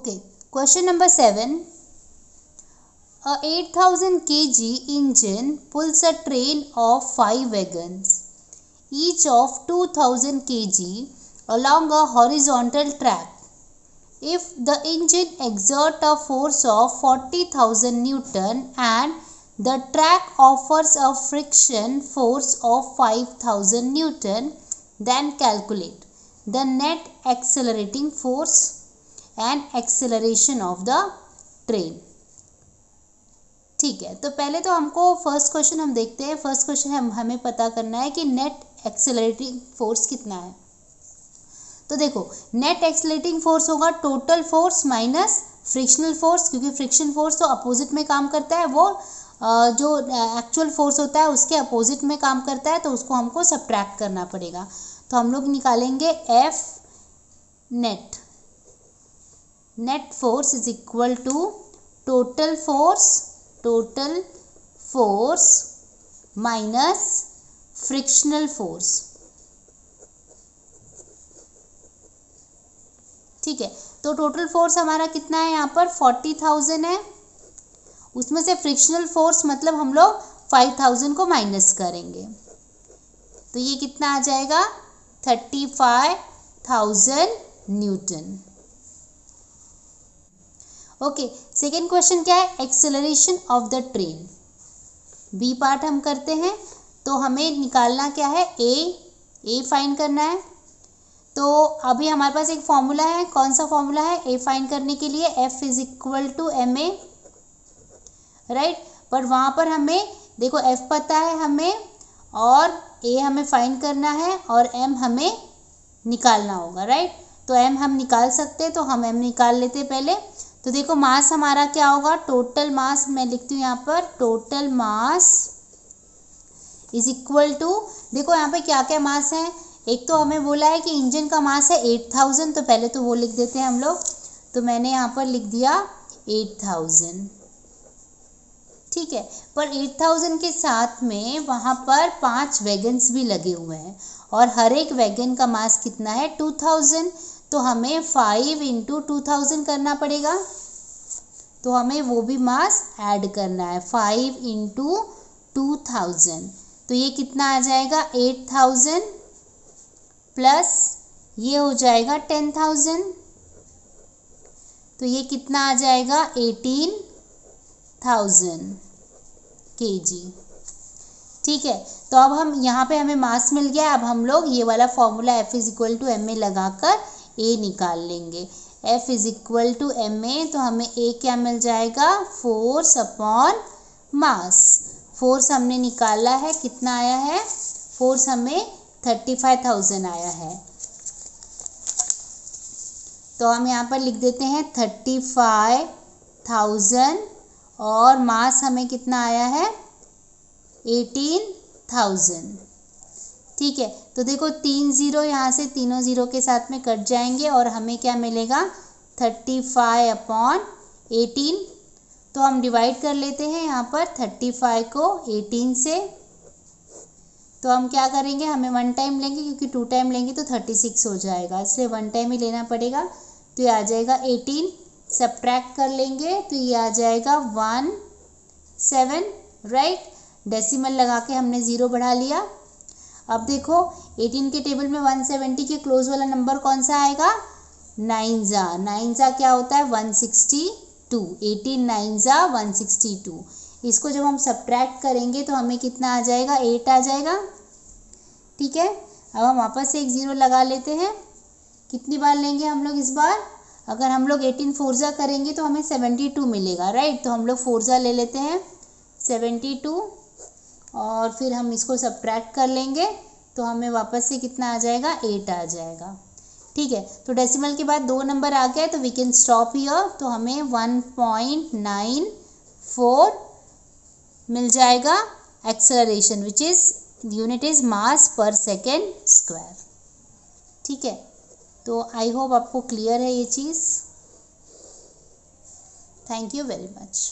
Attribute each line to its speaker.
Speaker 1: Okay, question number 7. A 8,000 kg engine pulls a train of 5 wagons, each of 2,000 kg, along a horizontal track. If the engine exerts a force of 40,000 Newton and the track offers a friction force of 5,000 Newton, then calculate the net accelerating force and acceleration of the train. ठीक है, तो पहले तो हमको first question हम देखते हैं. First question हमें पता करना है कि नेट एक्सेलरेटिंग फोर्स कितना है. तो देखो, नेट एक्सेलरेटिंग फोर्स होगा total force minus frictional force, क्योंकि फ्रिक्शन फोर्स तो अपोजिट में काम करता है, वो जो एक्चुअल फोर्स होता है उसके अपोजिट में काम करता है, तो उसको हमको सब्ट्रैक्ट करना पड़ेगा. तो हम लोग निकालेंगे F net. Net force is equal to total force minus frictional force. ठीक है, तो टोटल फोर्स हमारा कितना है, यहाँ पर 40,000 है. उसमें से फ्रिक्शनल फोर्स मतलब हम लोग 5,000 को माइनस करेंगे, तो ये कितना आ जाएगा 35,000 न्यूटन. ओके, सेकेंड क्वेश्चन क्या है, acceleration of the train. B part हम करते हैं. तो हमें निकालना क्या है, ए फाइंड करना है. तो अभी हमारे पास एक फॉर्मूला है. कौन सा फॉर्मूला है ए फाइंड करने के लिए, F is equal to M A, right. पर वहाँ पर हमें देखो एफ पता है हमें, और ए हमें फाइंड करना है, और एम हमें निकालना होगा, राइट. तो एम हम निकाल सकते हैं, तो हम एम निकाल लेते हैं पहले. तो देखो मास हमारा क्या होगा, टोटल मास मैं लिखती हूँ यहाँ पर, total mass is equal to, देखो यहाँ पे क्या क्या मास है. एक तो हमें बोला है कि इंजन का मास है 8,000, तो पहले तो वो लिख देते हैं हम लोग. तो मैंने यहाँ पर लिख दिया 8,000. ठीक है, पर 8,000 के साथ में वहाँ पर 5 वैगन्स भी लगे हुए हैं, और हर एक वैगन का मास कितना है 2,000. तो हमें 5 इंटू 2,000 करना पड़ेगा. तो हमें वो भी मास ऐड करना है, 5 इंटू 2,000. तो ये कितना आ जाएगा 8,000 प्लस ये हो जाएगा 10,000. तो ये कितना आ जाएगा 18,000 kg. ठीक है, तो अब हम यहाँ पे हमें मास मिल गया. अब हम लोग ये वाला formula F is equal to M A लगाकर ए निकाल लेंगे. F is equal to M A, तो हमें ए क्या मिल जाएगा, फोर्स अपॉन मास. फोर्स हमने निकाला है, कितना आया है, फोर्स हमें 35,000 आया है. तो हम यहाँ पर लिख देते हैं 35,000, और मास हमें कितना आया है 18,000. ठीक है, तो देखो 3 0 यहाँ से तीनों ज़ीरो के साथ में कट जाएंगे, और हमें क्या मिलेगा 35 अपॉन 18. तो हम डिवाइड कर लेते हैं यहाँ पर 35 को 18 से. तो हम क्या करेंगे, हमें 1 टाइम लेंगे, क्योंकि 2 टाइम लेंगे तो 36 हो जाएगा, इसलिए 1 टाइम ही लेना पड़ेगा. तो ये आ जाएगा 18, सब्ट्रैक्ट कर लेंगे तो ये आ जाएगा 17, राइट. डेसिमल लगा के हमने 0 बढ़ा लिया. अब देखो 18 के टेबल में 170 के क्लोज वाला नंबर कौन सा आएगा, 9 जा क्या होता है 162. 18 9 जा 162. इसको जब हम सब्ट्रैक्ट करेंगे तो हमें कितना आ जाएगा 8 आ जाएगा. ठीक है, अब हम वापस से एक 0 लगा लेते हैं. कितनी बार लेंगे हम लोग इस बार, अगर हम लोग 18 फोर्जा करेंगे तो हमें 72 मिलेगा, राइट. तो हम लोग फोर्जा ले लेते हैं 72, और फिर हम इसको सब्ट्रैक्ट कर लेंगे तो हमें वापस से कितना आ जाएगा 8 आ जाएगा. ठीक है, तो डेसिमल के बाद 2 नंबर आ गए, तो वी कैन स्टॉप हियर. तो हमें 1.94 मिल जाएगा acceleration, which is unit is मास पर सेकेंड स्क्वायर. ठीक है, तो आई होप आपको क्लियर है ये चीज़. Thank you very much.